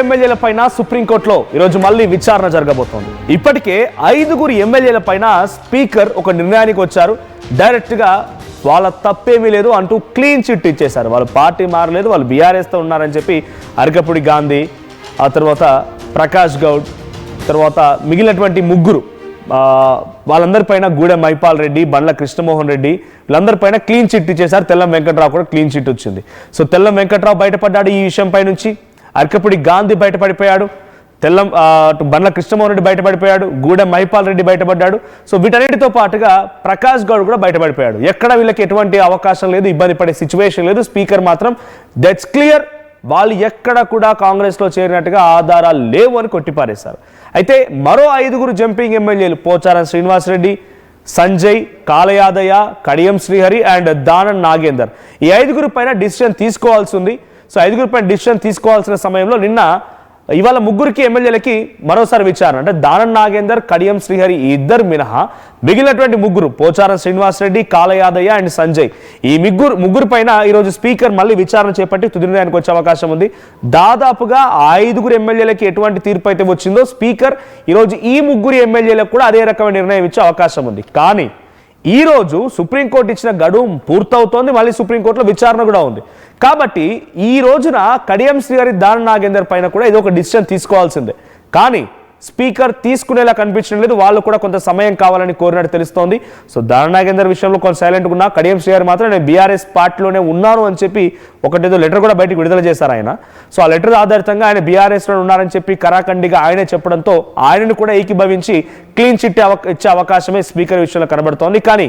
ఎమ్మెల్యేల పైన సుప్రీంకోర్టులో ఈరోజు మళ్ళీ విచారణ జరగబోతోంది. ఇప్పటికే 5 ఎమ్మెల్యేల పైన స్పీకర్ ఒక నిర్ణయానికి వచ్చారు. డైరెక్ట్ గా వాళ్ళ తప్పేమీ లేదు అంటూ క్లీన్ చిట్ ఇచ్చేశారు. వాళ్ళు పార్టీ మారలేదు, వాళ్ళు బీఆర్ఎస్ తో ఉన్నారని చెప్పి అరకపూడి గాంధీ, ఆ తర్వాత ప్రకాష్ గౌడ్, తర్వాత మిగిలినటువంటి ముగ్గురు వాళ్ళందరిపైన గూడెం మైపాల్ రెడ్డి, బండ్ల కృష్ణమోహన్ రెడ్డి వీళ్ళందరిపైన క్లీన్ చిట్ ఇచ్చేశారు. తెల్లం వెంకట్రావు కూడా క్లీన్ చిట్ వచ్చింది. సో తెల్లం వెంకట్రావు బయటపడ్డాడు ఈ విషయంపై నుంచి. అరకపూడి గాంధీ బయటపడిపోయాడు, బండ్ల కృష్ణమోహన్ రెడ్డి బయటపడిపోయాడు, గూడెం మైపాల్ రెడ్డి బయటపడ్డాడు. సో వీటన్నిటితో పాటుగా ప్రకాష్ గౌడ్ కూడా బయటపడిపోయాడు. ఎక్కడ వీళ్ళకి ఎటువంటి అవకాశం లేదు, ఇబ్బంది పడే సిచ్యువేషన్ లేదు. స్పీకర్ మాత్రం దట్స్ క్లియర్, వాళ్ళు ఎక్కడ కూడా కాంగ్రెస్లో చేరినట్టుగా ఆధారాలు లేవు అని కొట్టిపారేశారు. అయితే మరో 5 జంపింగ్ ఎమ్మెల్యేలు పోచారం శ్రీనివాసరెడ్డి, సంజయ్, కాలయాదయ్య, కడియం శ్రీహరి అండ్ దానం నాగేందర్, ఈ 5 పైన డిసిషన్ తీసుకోవాల్సి ఉంది. సో 5 పైన డిసిషన్ తీసుకోవాల్సిన సమయంలో ఇవాళ 3 ఎమ్మెల్యేలకి మరోసారి విచారణ. అంటే దానం నాగేందర్, కడియం శ్రీహరి ఈ ఇద్దరు మినహా మిగిలినటువంటి 3 పోచారం శ్రీనివాసరెడ్డి, కాలయాదయ్య అండ్ సంజయ్, ఈ ముగ్గురు పైన ఈరోజు స్పీకర్ మళ్ళీ విచారణ చేపట్టి తుది నిర్ణయానికి వచ్చే అవకాశం ఉంది. దాదాపుగా 5 ఎమ్మెల్యేలకి ఎటువంటి తీర్పు అయితే వచ్చిందో స్పీకర్ ఈరోజు ఈ 3 ఎమ్మెల్యేలకు కూడా అదే రకమైన నిర్ణయం ఇచ్చే అవకాశం ఉంది. కానీ ఈ రోజు సుప్రీంకోర్టు ఇచ్చిన గడువు పూర్తవుతోంది, మళ్ళీ సుప్రీంకోర్టులో విచారణ కూడా ఉంది. కాబట్టి ఈ రోజున కడియం శ్రీహరి, దానం నాగేందర్ పైన కూడా ఏదో ఒక డిసిషన్ తీసుకోవాల్సిందే. కానీ స్పీకర్ తీసుకునేలా కనిపించడం లేదు. వాళ్ళు కూడా కొంత సమయం కావాలని కోరినట్టు తెలుస్తోంది. సో దానం నాగేందర్ విషయంలో కొంత సైలెంట్గా ఉన్నా, కడియం శ్రీహరి మాత్రం నేను బీఆర్ఎస్ పార్టీలోనే ఉన్నాను అని చెప్పి ఒకటేదో లెటర్ కూడా బయటకు విడుదల చేశారు ఆయన. సో ఆ లెటర్ ఆధారితంగా ఆయన బీఆర్ఎస్లో ఉన్నారని చెప్పి కరాఖండిగా ఆయనే చెప్పడంతో ఆయనను కూడా ఏకీభవించి క్లీన్ చిట్ ఇచ్చే అవకాశమే స్పీకర్ విషయంలో కనబడుతోంది. కానీ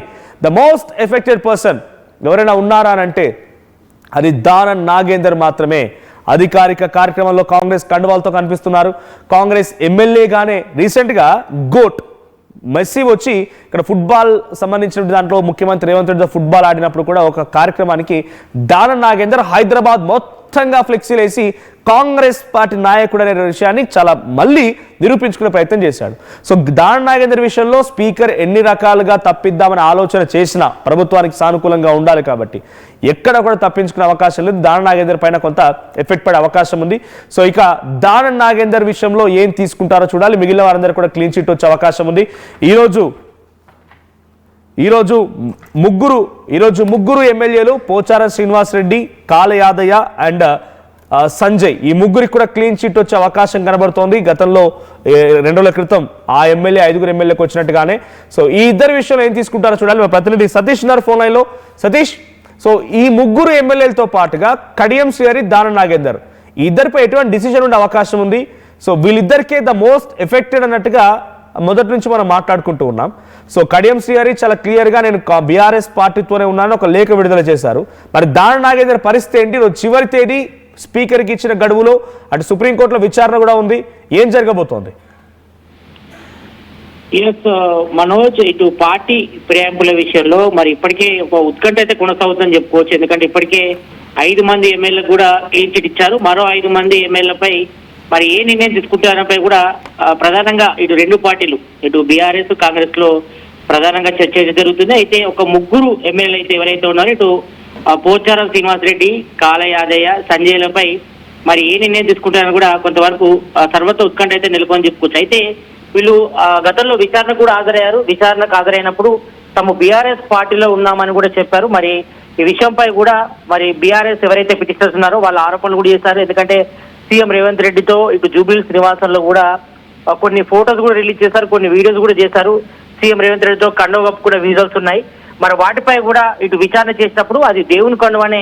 ద మోస్ట్ ఎఫెక్టెడ్ పర్సన్ ఎవరైనా ఉన్నారా అని అంటే అది దానం నాగేందర్ మాత్రమే. అధికారిక కార్యక్రమంలో కాంగ్రెస్ కండువాలతో కనిపిస్తున్నారు. కాంగ్రెస్ ఎమ్మెల్యేగానే రీసెంట్గా గోట్ మెస్సీ వచ్చి ఇక్కడ ఫుట్బాల్ సంబంధించిన దాంట్లో ముఖ్యమంత్రి రేవంత్ రెడ్డి ఫుట్బాల్ ఆడినప్పుడు కూడా ఒక కార్యక్రమానికి దానం నాగేందర్ హైదరాబాద్ మొత్తంగా ఫ్లెక్సీలు వేసి కాంగ్రెస్ పార్టీ నాయకుడు అనే విషయాన్ని చాలా మళ్ళీ నిరూపించుకునే ప్రయత్నం చేశాడు. సో దానం నాగేందర్ విషయంలో స్పీకర్ ఎన్ని రకాలుగా తప్పిద్దామని ఆలోచన చేసినా ప్రభుత్వానికి సానుకూలంగా ఉండాలి కాబట్టి ఎక్కడ కూడా తప్పించుకునే అవకాశం లేదు. దానం నాగేందర్ పైన కొంత ఎఫెక్ట్ పడే అవకాశం ఉంది. సో ఇక దానం నాగేందర్ విషయంలో ఏం తీసుకుంటారో చూడాలి. మిగిలిన వారందరూ కూడా క్లీన్ చిట్ వచ్చే అవకాశం ఉంది. ఈరోజు ముగ్గురు ఎమ్మెల్యేలు పోచారం శ్రీనివాసరెడ్డి, కాలయాదయ్య అండ్ సంజయ్, ఈ 3 కూడా క్లీన్ చిట్ వచ్చే అవకాశం కనబడుతోంది. గతంలో 2 రోజుల క్రితం ఆ ఎమ్మెల్యే 5 ఎమ్మెల్యేకి వచ్చినట్టుగానే. సో ఈ ఇద్దరు విషయంలో ఏం తీసుకుంటారో చూడాలి. మా ప్రతినిధి సతీష్ ఉన్నారు ఫోన్ లైన్లో. సతీష్, సో ఈ 3 ఎమ్మెల్యేలతో పాటుగా కడియం శ్రీహరి, దానం నాగేందర్, ఈ ఇద్దరిపై ఎటువంటి డిసిషన్ ఉండే అవకాశం ఉంది? సో వీళ్ళిద్దరికే ద మోస్ట్ ఎఫెక్టెడ్ అన్నట్టుగా మొదటి నుంచి మనం మాట్లాడుకుంటూ ఉన్నాం. సో కడియం శ్రీహరి చాలా క్లియర్గా నేను బీఆర్ఎస్ పార్టీతోనే ఉన్నాను ఒక లేఖ విడుదల చేశారు. మరి దానం నాగేందర్ పరిస్థితి ఏంటి? చివరి తేదీ స్పీకర్కి ఇచ్చిన గడువులో అటు సుప్రీంకోర్టులో విచారణ కూడా ఉంది. ఏం జరగబోతోంది? మనోజ్, ఇటు పార్టీ ఫిరాయింపుల విషయంలో మరి ఇప్పటికే ఒక ఉత్కంఠ అయితే కొనసాగుతుందని చెప్పుకోవచ్చు. ఎందుకంటే ఇప్పటికే 5 ఎమ్మెల్యేలకు కూడా క్లీన్ చిట్ ఇచ్చారు. మరో 5 ఎమ్మెల్యేలపై మరి ఏ నిర్ణయం తీసుకుంటారపై కూడా ప్రధానంగా ఇటు 2 పార్టీలు, ఇటు బీఆర్ఎస్, కాంగ్రెస్ లో ప్రధానంగా చర్చ జరుగుతుంది. అయితే ఒక 3 ఎమ్మెల్యేలు అయితే ఎవరైతే ఉన్నారో ఇటు పోచారం శ్రీనివాసరెడ్డి, కాలయాదయ్య, సంజయ్లపై మరి ఏ నిర్ణయం తీసుకుంటారని కూడా కొంతవరకు సర్వత్ర ఉత్కంఠ అయితే నెలకొని చెప్పుకోవచ్చు. అయితే వీళ్ళు గతంలో విచారణకు కూడా హాజరయ్యారు. విచారణకు హాజరైనప్పుడు తాము బీఆర్ఎస్ పార్టీలో ఉన్నామని కూడా చెప్పారు. మరి ఈ విషయంపై కూడా మరి బీఆర్ఎస్ ఎవరైతే పిటిషనర్స్ ఉన్నారో వాళ్ళ ఆరోపణలు కూడా చేశారు. ఎందుకంటే సీఎం రేవంత్ రెడ్డితో ఇటు జూబ్లీహిల్స్ నివాసంలో కూడా కొన్ని ఫోటోస్ కూడా రిలీజ్ చేశారు, కొన్ని వీడియోస్ కూడా చేశారు. సీఎం రేవంత్ రెడ్డితో కండువ కప్పుకునే విజువల్స్ ఉన్నాయి. మరి వాటిపై కూడా ఇటు విచారణ చేసినప్పుడు అది దేవుని కండువ అనే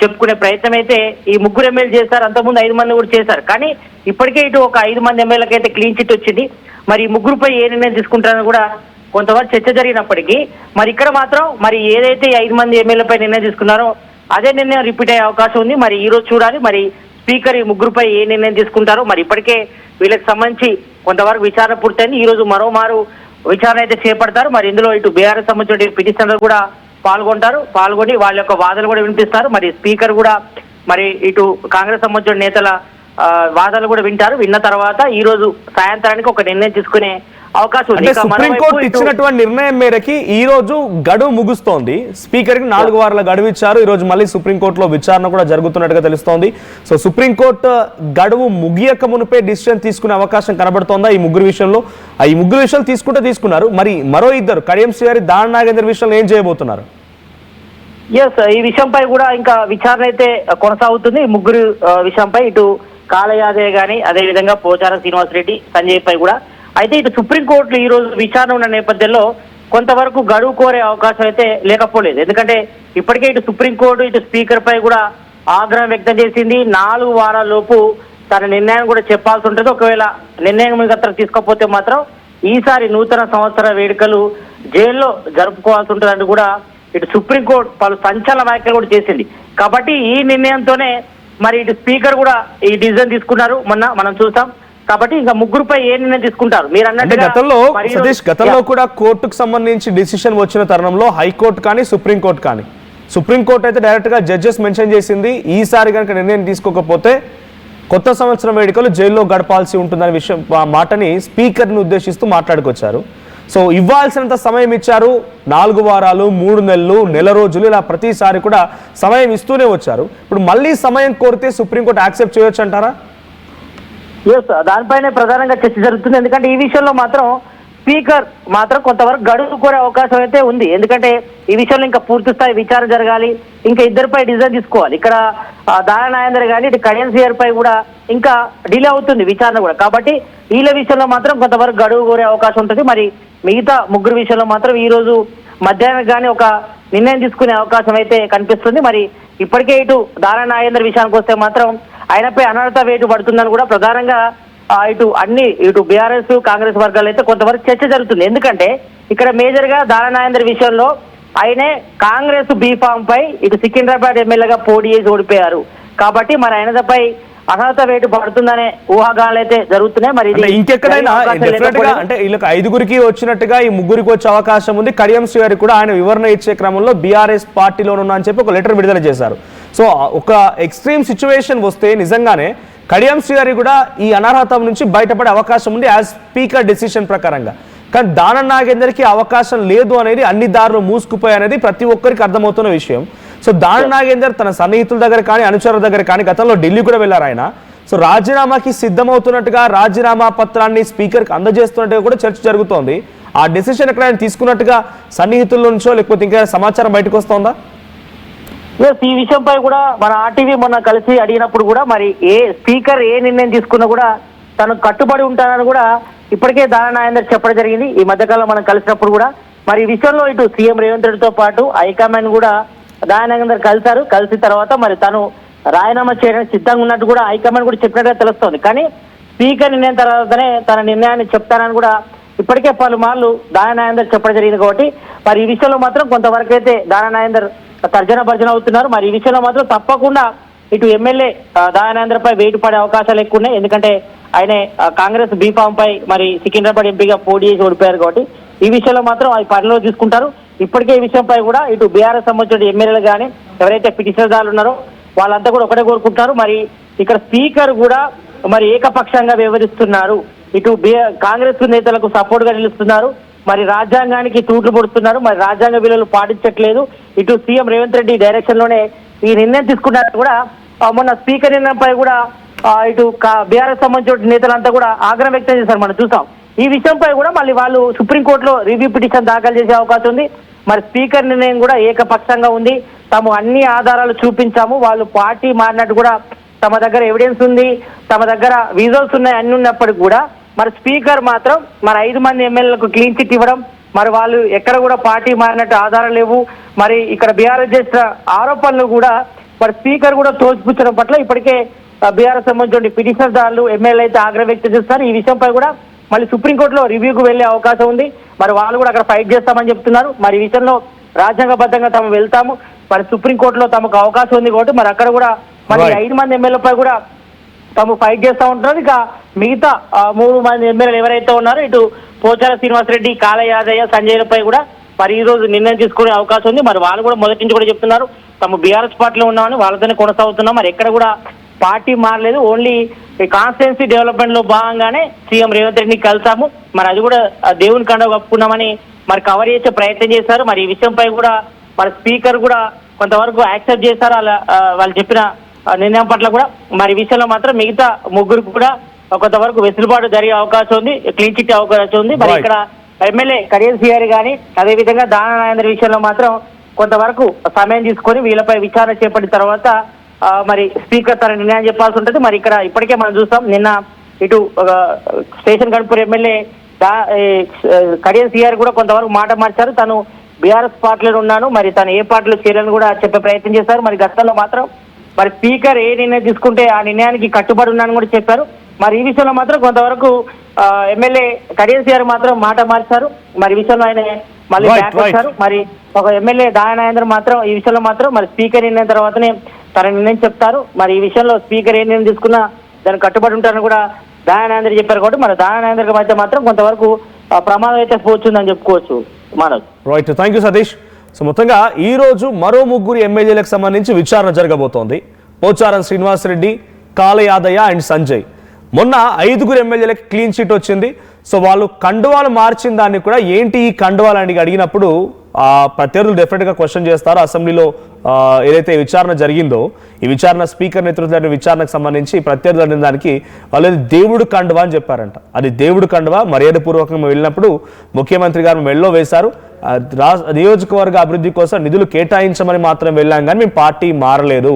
చెప్పుకునే ప్రయత్నం అయితే ఈ 3 ఎమ్మెల్యేలు చేశారు. అంతకుముందు 5 మంది కూడా చేశారు. కానీ ఇప్పటికే ఇటు ఒక 5 ఎమ్మెల్యేలకు అయితే క్లీన్ చిట్ వచ్చింది. మరి ఈ 3పై ఏ నిర్ణయం తీసుకుంటారని కూడా కొంతవరకు చర్చ జరిగినప్పటికీ మరి ఇక్కడ మాత్రం మరి ఏదైతే 5 ఎమ్మెల్యేలపై నిర్ణయం తీసుకున్నారో అదే నిర్ణయం రిపీట్ అయ్యే అవకాశం ఉంది. మరి ఈ రోజు చూడాలి మరి స్పీకర్ ఈ 3పై ఏ నిర్ణయం తీసుకుంటారో. మరి ఇప్పటికే వీళ్ళకి సంబంధించి కొంతవరకు విచారణ పూర్తయింది. ఈ రోజు మరోమారు విచారణ అయితే చేపడతారు. మరి ఇందులో ఇటు బీఆర్ఎస్ సంబంధించిన పిటిషనర్లు కూడా పాల్గొని వాళ్ళ యొక్క వాదనలు కూడా వినిపిస్తారు. మరి స్పీకర్ కూడా మరి ఇటు కాంగ్రెస్ సంబంధించిన నేతల వాదనలు కూడా వింటారు. విన్న తర్వాత ఈ రోజు సాయంత్రానికి ఒక నిర్ణయం తీసుకునే అవకాశం ఉంది. అంటే ఇక సుప్రీంకోర్టు మరోవైపు ఇటు- ఇచ్చినటువంటి నిర్ణయం మేరకి ఈ రోజు గడువు ముగుస్తోంది. స్పీకర్ కి 4 వారాల గడువు ఇచ్చారు. ఈ రోజు మళ్ళీ సుప్రీంకోర్టులో విచారణ కూడా జరుగుతున్నట్టుగా తెలుస్తోంది. సో సుప్రీంకోర్టు గడువు ముగియక మునిపే డిసిషన్ తీసుకునే అవకాశం కనబడుతోందా ఈ ముగ్గురు విషయంలో? ఈ ముగ్గురు విషయాలు తీసుకున్నారు. మరి మరో ఇద్దరు కడియం శ్రీహరి, దాన నాగేందర్ విషయంలో ఏం చేయబోతున్నారు? ఎస్, ఈ విషయంపై కూడా ఇంకా విచారణ అయితే కొనసాగుతుంది. ఈ ముగ్గురు విషయంపై ఇటు కాళ యాదయ్య గాని, అదే విధంగా పోచారం శ్రీనివాసరెడ్డి, సంజయ్ పై కూడా. అయితే ఇటు సుప్రీంకోర్టులో ఈ రోజు విచారణ ఉన్న నేపథ్యంలో కొంతవరకు గడువు కోరే అవకాశం అయితే లేకపోలేదు. ఎందుకంటే ఇప్పటికే ఇటు సుప్రీంకోర్టు ఇటు స్పీకర్ పై కూడా ఆగ్రహం వ్యక్తం చేసింది. 4 వారాల లోపు తన నిర్ణయం కూడా చెప్పాల్సి ఉంటుంది. ఒకవేళ నిర్ణయం మీద తీసుకోకపోతే మాత్రం ఈసారి నూతన సంవత్సర వేడుకలు జైల్లో జరుపుకోవాల్సి ఉంటుందంటూ కూడా ఇటు సుప్రీంకోర్టు పలు సంచలన వ్యాఖ్యలు కూడా చేసింది. కాబట్టి ఈ నిర్ణయంతోనే మరి ఇటు స్పీకర్ కూడా ఈ డిసిజన్ తీసుకున్నారు. మొన్న మనం చూసాం. కాబట్టి ఇంకా ముగ్గురుపై ఏ నిర్ణయం తీసుకుంటారు మీరు అంటే అన్నట్టుగా సతీష్ గతంలో కూడా కోర్టుకు సంబంధించి డిసిషన్ వచ్చిన తరుణంలో హైకోర్టు కానీ సుప్రీంకోర్టు అయితే డైరెక్ట్ గా జడ్జెస్ మెన్షన్ చేసింది, ఈసారి కనుక నిర్ణయం తీసుకోకపోతే కొత్త సంవత్సరం వేడుకలు జైల్లో గడపాల్సి ఉంటుందనే విషయం మాటని స్పీకర్ని ఉద్దేశిస్తూ మాట్లాడుకొచ్చారు. సో ఇవ్వాల్సినంత సమయం ఇచ్చారు. 4 వారాలు, 3 నెలలు, నెల రోజులు, ఇలా ప్రతిసారి కూడా సమయం ఇస్తూనే వచ్చారు. ఇప్పుడు మళ్ళీ సమయం కోరితే సుప్రీంకోర్టు యాక్సెప్ట్ చేయొచ్చు అంటారా? ఎస్, దానిపైనే ప్రధానంగా చర్చ జరుగుతుంది. ఎందుకంటే ఈ విషయంలో మాత్రం స్పీకర్ మాత్రం కొంతవరకు గడువు కోరే అవకాశం అయితే ఉంది. ఎందుకంటే ఈ విషయంలో ఇంకా పూర్తి స్థాయి విచారణ జరగాలి. ఇంకా ఇద్దరిపై డిసిజన్ తీసుకోవాలి. ఇక్కడ దాన నాగేందర్ కానీ ఇటు కడియం శ్రీహరి పై కూడా ఇంకా డిలే అవుతుంది విచారణ కూడా. కాబట్టి వీళ్ళ విషయంలో మాత్రం కొంతవరకు గడువు కోరే అవకాశం ఉంటుంది. మరి మిగతా ముగ్గురు విషయంలో మాత్రం ఈ రోజు మధ్యాహ్నం కానీ ఒక నిర్ణయం తీసుకునే అవకాశం అయితే కనిపిస్తుంది. మరి ఇప్పటికే ఇటు దాన నాగేందర్ విషయానికి వస్తే మాత్రం ఆయనపై అనర్హత వేటు పడుతుందని కూడా ప్రధానంగా ఇటు బీఆర్ఎస్ కాంగ్రెస్ వర్గాలు అయితే కొంతవరకు చర్చ జరుగుతుంది. ఎందుకంటే ఇక్కడ మేజర్ గా దాన నాగేందర్ విషయంలో ఆయనే కాంగ్రెస్ బీఫామ్ పై ఇటు సికింద్రాబాద్ ఎమ్మెల్యేగా పోటీ చేసి ఓడిపోయారు. కాబట్టి మరి ఆయనపై అర్హత వేటు పడుతుందనే ఊహాగానాలు అయితే జరుగుతున్నాయి. మరి ఇంకెక్కడైనా డెఫినెట్ గా అంటే వీళ్ళకి 5గురికి వచ్చినట్టుగా ఈ ముగ్గురికి వచ్చే అవకాశం ఉంది. కడియం శ్రీహరి కూడా ఆయన వివరణ ఇచ్చే క్రమంలో బీఆర్ఎస్ పార్టీలోనున్నా అని చెప్పి ఒక లెటర్ విడుదల చేశారు. సో ఒక ఎక్స్ట్రీమ్ సిచ్యువేషన్ వస్తే నిజంగానే కడియం శ్రీహరి కూడా ఈ అనర్హత నుంచి బయటపడే అవకాశం ఉంది యాజ్ స్పీకర్ డెసిషన్ ప్రకారంగా. కానీ దాన నాగేందర్కి అవకాశం లేదు అనేది, అన్ని దారులు మూసుకుపోయి అనేది ప్రతి ఒక్కరికి అర్థమవుతున్న విషయం. సో దాన నాగేందర్ తన సన్నిహితుల దగ్గర కానీ అనుచరుల దగ్గర కానీ గతంలో ఢిల్లీ కూడా వెళ్ళారు ఆయన. సో రాజీనామాకి సిద్ధమవుతున్నట్టుగా రాజీనామా పత్రాన్ని స్పీకర్కి అందజేస్తున్నట్టుగా కూడా చర్చ జరుగుతోంది. ఆ డెసిషన్ ఎక్కడ ఆయన తీసుకున్నట్టుగా సన్నిహితుల నుంచో లేకపోతే ఇంకా సమాచారం బయటకు వస్తుందా? ఈ విషయంపై కూడా మన ఆర్టీవీ మొన్న కలిసి అడిగినప్పుడు కూడా మరి స్పీకర్ ఏ నిర్ణయం తీసుకున్నా కూడా తను కట్టుబడి ఉంటానని కూడా ఇప్పటికే దాన నాగేందర్ చెప్పడం జరిగింది. ఈ మధ్యకాలంలో మనం కలిసినప్పుడు కూడా మరి ఈ విషయంలో ఇటు సీఎం రేవంత్ రెడ్డితో పాటు హైకమాండ్ కూడా దాన నాగేందర్ కలిసిన తర్వాత మరి తను రాజీనామా చేయడానికి సిద్ధంగా ఉన్నట్టు కూడా హైకమాండ్ కూడా చెప్పినట్టుగా తెలుస్తోంది. కానీ స్పీకర్ నిర్ణయం తర్వాతనే తన నిర్ణయాన్ని చెప్తానని కూడా ఇప్పటికే పలుమార్లు దాన నాగేందర్ చెప్పడం జరిగింది. కాబట్టి మరి ఈ విషయంలో మాత్రం కొంతవరకు అయితే దాన నాగేందర్ తర్జన భర్జన అవుతున్నారు. మరి ఈ విషయంలో మాత్రం తప్పకుండా ఇటు ఎమ్మెల్యే దాన నాగేందర్ పై వేటు పడే అవకాశాలు ఎక్కువ ఉన్నాయి. ఎందుకంటే ఆయన కాంగ్రెస్ బీఫామ్ పై మరి సికింద్రాబాద్ ఎంపీగా పోటీ చేసి ఓడిపోయారు. కాబట్టి ఈ విషయంలో మాత్రం అది పరిలో తీసుకుంటారు. ఇప్పటికే ఈ విషయంపై కూడా ఇటు బీఆర్ఎస్ సంబంధించిన ఎమ్మెల్యేలు కానీ ఎవరైతే పిటిషనర్దారులు ఉన్నారో వాళ్ళంతా కూడా ఒకటే కోరుకుంటున్నారు. మరి ఇక్కడ స్పీకర్ కూడా మరి ఏకపక్షంగా వ్యవహరిస్తున్నారు. ఇటు కాంగ్రెస్ నేతలకు సపోర్ట్ గా నిలుస్తున్నారు. మరి రాజ్యాంగానికి తూట్లు పొడుతున్నారు. మరి రాజ్యాంగ విలువలు పాటించట్లేదు. ఇటు సీఎం రేవంత్ రెడ్డి డైరెక్షన్ లోనే ఈ నిర్ణయం తీసుకున్నారు. కూడా మొన్న స్పీకర్ నిర్ణయంపై కూడా ఇటు బీఆర్ఎస్ సంబంధించిన నేతలంతా కూడా ఆగ్రహం వ్యక్తం చేశారు. మనం చూసాం. ఈ విషయంపై కూడా మళ్ళీ వాళ్ళు సుప్రీంకోర్టులో రివ్యూ పిటిషన్ దాఖలు చేసే అవకాశం ఉంది. మరి స్పీకర్ నిర్ణయం కూడా ఏకపక్షంగా ఉంది. తాము అన్ని ఆధారాలు చూపించాము, వాళ్ళు పార్టీ మారినట్టు కూడా తమ దగ్గర ఎవిడెన్స్ ఉంది, తమ దగ్గర విజువల్స్ ఉన్నాయి, అన్ని ఉన్నప్పటికీ కూడా మరి స్పీకర్ మాత్రం మరి 5 మంది ఎమ్మెల్యేలకు క్లీన్ చిట్ ఇవ్వడం, మరి వాళ్ళు ఎక్కడ కూడా పార్టీ మారినట్టు ఆధారాలు లేవు. మరి ఇక్కడ బీఆర్ఎస్ చేసిన ఆరోపణలు కూడా మరి స్పీకర్ కూడా తోసిపుచ్చడం పట్ల ఇప్పటికే బీఆర్ఎస్ సంబంధించిన పిటిషనర్దారులు ఎమ్మెల్యే అయితే ఆగ్రహం వ్యక్తం చేస్తున్నారు. ఈ విషయంపై కూడా మళ్ళీ సుప్రీంకోర్టులో రివ్యూకు వెళ్లే అవకాశం ఉంది. మరి వాళ్ళు కూడా అక్కడ ఫైట్ చేస్తామని చెప్తున్నారు. మరి ఈ విషయంలో రాజ్యాంగబద్ధంగా తాము వెళ్తాము, మరి సుప్రీంకోర్టులో తమకు అవకాశం ఉంది కాబట్టి మరి అక్కడ కూడా మరి 5 మంది ఎమ్మెల్యేలపై కూడా తాము ఫైట్ చేస్తూ ఉంటున్నారు. ఇక మిగతా 3 మంది ఎమ్మెల్యేలు ఎవరైతే ఉన్నారో ఇటు పోచారం శ్రీనివాసరెడ్డి, కాళ యాదయ్య, సంజయ్లపై కూడా మరి ఈ రోజు నిర్ణయం తీసుకునే అవకాశం ఉంది. మరి వాళ్ళు కూడా మొదటి నుంచి కూడా చెప్తున్నారు తమ బీఆర్ఎస్ పార్టీలో ఉన్నామని, వాళ్ళతోనే కొనసాగుతున్నాం. మరి ఎక్కడ కూడా పార్టీ మారలేదు, ఓన్లీ కాన్స్టిట్యున్సీ డెవలప్మెంట్ లో భాగంగానే సీఎం రేవంత్ రెడ్డిని కలిసాము. మరి అది కూడా దేవుని కండ కప్పుకున్నామని మరి కవర్ చేసే ప్రయత్నం చేశారు. మరి ఈ విషయంపై కూడా మరి స్పీకర్ కూడా కొంతవరకు యాక్సెప్ట్ చేశారు వాళ్ళు చెప్పిన నిర్ణయం పట్ల కూడా. మరి ఈ విషయంలో మాత్రం మిగతా ముగ్గురికి కూడా కొంతవరకు వెసులుబాటు జరిగే అవకాశం ఉంది, క్లీన్ చిట్ అవకాశం ఉంది. మరి ఇక్కడ ఎమ్మెల్యే కడియం శ్రీహరి కానీ అదేవిధంగా దాన నాగేంద్ర విషయంలో మాత్రం కొంతవరకు సమయం తీసుకొని వీళ్ళపై విచారణ చేపట్టిన తర్వాత మరి స్పీకర్ తన నిర్ణయం చెప్పాల్సి ఉంటుంది. మరి ఇక్కడ ఇప్పటికే మనం చూస్తాం, నిన్న ఇటు స్టేషన్ గణపూర్ ఎమ్మెల్యే కడియం శ్రీహరి కూడా కొంతవరకు మాట మార్చారు. తను బీఆర్ఎస్ పార్టీలో ఉన్నాను, మరి తను ఏ పార్టీలో చేరాలని కూడా చెప్పే ప్రయత్నం చేశారు. మరి గతంలో మాత్రం మరి స్పీకర్ ఏ నిర్ణయం తీసుకుంటే ఆ నిర్ణయానికి కట్టుబడి ఉన్నానని కూడా చెప్పారు. మరి ఈ విషయంలో మాత్రం కొంతవరకు ఎమ్మెల్యే కడియం శ్రీహరి మాత్రం మాట మార్చారు. మరి ఈ విషయంలో ఆయన మళ్ళీ బ్యాక్ వచ్చారు. మరి ఒక ఎమ్మెల్యే దానాయేంద్ర మాత్రం ఈ విషయంలో మాత్రం మరి స్పీకర్ నిర్ణయం తర్వాతనే తన నిర్ణయం చెప్తారు. మరి ఈ విషయంలో స్పీకర్ ఏ నిర్ణయం తీసుకున్నా దానికి కట్టుబడి ఉంటారని కూడా దానాయేంద్ర చెప్పారు. కాబట్టి మరి దానాయేంద్ర మధ్య మాత్రం కొంతవరకు ప్రమాదం అయితే పోవచ్చుందని చెప్పుకోవచ్చు. Manoj. Right, thank you Satish. So మొత్తంగా ఈ రోజు మరో ముగ్గురు ఎమ్మెల్యేలకు సంబంధించి విచారణ జరగబోతోంది. పోచారం శ్రీనివాసరెడ్డి, కాళ యాదయ్య అండ్ సంజయ్. మొన్న 5 ఎమ్మెల్యేలకు క్లీన్ చిట్ వచ్చింది. సో వాళ్ళు కండువాలు మార్చిన దాన్ని కూడా ఏంటి ఈ కండువాలు అని అడిగినప్పుడు ప్రత్యర్థులు డెఫినెట్గా క్వశ్చన్ చేస్తారు. అసెంబ్లీలో ఏదైతే విచారణ జరిగిందో ఈ విచారణ స్పీకర్ నేతృత్వంలో విచారణకు సంబంధించి ప్రత్యర్థులు అనే దానికి వాళ్ళు దేవుడు కండువా అని చెప్పారంట. అది దేవుడు కండువా మర్యాదపూర్వకంగా వెళ్ళినప్పుడు ముఖ్యమంత్రి గారు మెళ్ళో వేశారు. నియోజకవర్గ అభివృద్ధి కోసం నిధులు కేటాయించమని మాత్రం వెళ్ళాం కానీ మేము పార్టీ మారలేదు.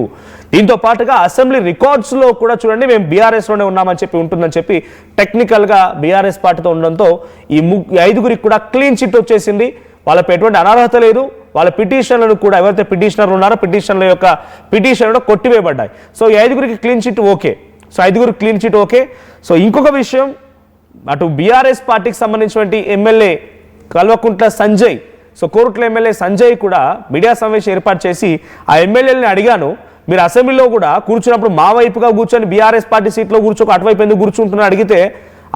దీంతో పాటుగా అసెంబ్లీ రికార్డ్స్లో కూడా చూడండి మేము బీఆర్ఎస్లోనే ఉన్నామని చెప్పి ఉంటుందని చెప్పి టెక్నికల్గా బీఆర్ఎస్ పార్టీతో ఉండడంతో ఈ 5 కూడా క్లీన్ చిట్ వచ్చేసింది. వాళ్ళపై ఎటువంటి అనర్హత లేదు. వాళ్ళ పిటిషన్లను కూడా ఎవరైతే పిటిషనర్లు ఉన్నారో పిటిషన్ల యొక్క పిటిషన్లు కొట్టివేయబడ్డాయి. సో ఈ 5 clean chit okay. So 5 clean chit okay. So ఇంకొక విషయం, అటు బీఆర్ఎస్ పార్టీకి సంబంధించినటువంటి MLA Kalvakuntla Sanjay, so Korutla MLA Sanjay కూడా మీడియా సమావేశం ఏర్పాటు చేసి ఆ ఎమ్మెల్యేని అడిగాను, మీరు అసెంబ్లీలో కూడా కూర్చున్నప్పుడు మా వైపుగా కూర్చొని బీఆర్ఎస్ పార్టీ సీట్లో కూర్చోక అటువైపు ఎందుకు కూర్చుంటున్నా అడిగితే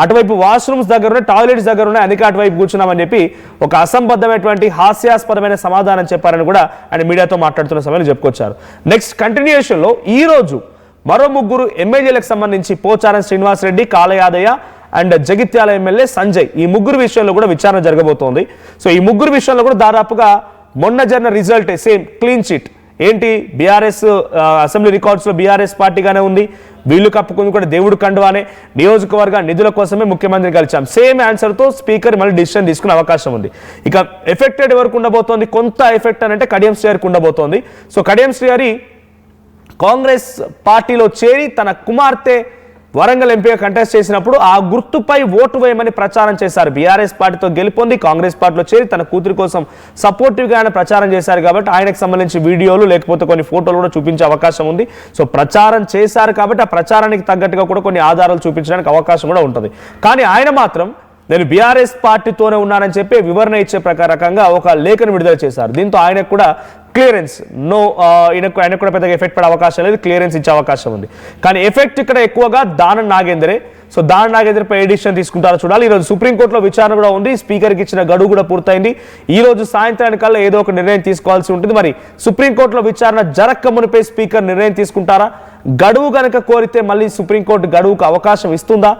అటువైపు వాష్రూమ్స్ దగ్గర ఉన్నాయి, టాయిలెట్స్ దగ్గర ఉన్నాయి, అందుకే అటువైపు కూర్చున్నామని చెప్పి ఒక అసంబద్ధమైనటువంటి హాస్యాస్పదమైన సమాధానం చెప్పారని కూడా ఆయన మీడియాతో మాట్లాడుతున్న సమయంలో చెప్పుకొచ్చారు. నెక్స్ట్ కంటిన్యూషన్లో ఈ రోజు మరో 3 ఎమ్మెల్యేలకు సంబంధించి పోచారం శ్రీనివాసరెడ్డి, కాళ యాదయ్య అండ్ జగిత్యాల ఎమ్మెల్యే సంజయ్, ఈ 3 విషయంలో కూడా విచారణ జరగబోతోంది. సో ఈ 3 విషయంలో కూడా దాదాపుగా మొన్న జరిగిన రిజల్ట్ సేమ్ క్లీన్ చిట్. ఏంటి, బీఆర్ఎస్ అసెంబ్లీ రికార్డ్స్లో బీఆర్ఎస్ పార్టీగానే ఉంది, వీళ్ళు కప్పుకుంది కూడా దేవుడు కండువానే, నియోజకవర్గ నిధుల కోసమే ముఖ్యమంత్రిని కలిచాం, సేమ్ ఆన్సర్తో స్పీకర్ మళ్ళీ డిసిషన్ తీసుకునే అవకాశం ఉంది. ఇక ఎఫెక్టెడ్ ఎవరికి ఉండబోతోంది, కొంత ఎఫెక్ట్ అని అంటే కడియం శ్రీహరికి ఉండబోతోంది. సో కడియం శ్రీహరి కాంగ్రెస్ పార్టీలో చేరి తన కుమార్తె వరంగల్ ఎంపీగా కంటెస్ట్ చేసినప్పుడు ఆ గుర్తుపై ఓటు వేయమని ప్రచారం చేశారు. బీఆర్ఎస్ పార్టీతో గెలుపొంది కాంగ్రెస్ పార్టీలో చేరి తన కూతురి కోసం సపోర్టివ్గా ఆయన ప్రచారం చేశారు. కాబట్టి ఆయనకు సంబంధించి వీడియోలు లేకపోతే కొన్ని ఫోటోలు కూడా చూపించే అవకాశం ఉంది. సో ప్రచారం చేశారు కాబట్టి ఆ ప్రచారానికి తగ్గట్టుగా కూడా కొన్ని ఆధారాలు చూపించడానికి అవకాశం కూడా ఉంటుంది. కానీ ఆయన మాత్రం నేను బీఆర్ఎస్ పార్టీతోనే ఉన్నానని చెప్పి వివరణ ఇచ్చే రకంగా ఒక లేఖను విడుదల చేశారు. దీంతో ఆయనకు కూడా క్లియరెన్స్ ఆయనకు కూడా పెద్దగా ఎఫెక్ట్ పడే అవకాశం లేదు, క్లియరెన్స్ ఇచ్చే అవకాశం ఉంది. కానీ ఎఫెక్ట్ ఇక్కడ ఎక్కువగా దానం నాగేంద్రే. సో దానం నాగేంద్రపై ఏ డిసిషన్ తీసుకుంటారో చూడాలి. ఈరోజు సుప్రీంకోర్టులో విచారణ కూడా ఉంది, స్పీకర్కి ఇచ్చిన గడువు కూడా పూర్తయింది. ఈ రోజు సాయంత్రానికల్లా ఏదో ఒక నిర్ణయం తీసుకోవాల్సి ఉంటుంది. మరి సుప్రీంకోర్టులో విచారణ జరక్క మునిపై స్పీకర్ నిర్ణయం తీసుకుంటారా, గడువు కనుక కోరితే మళ్ళీ సుప్రీంకోర్టు గడువుకు అవకాశం ఇస్తుందా?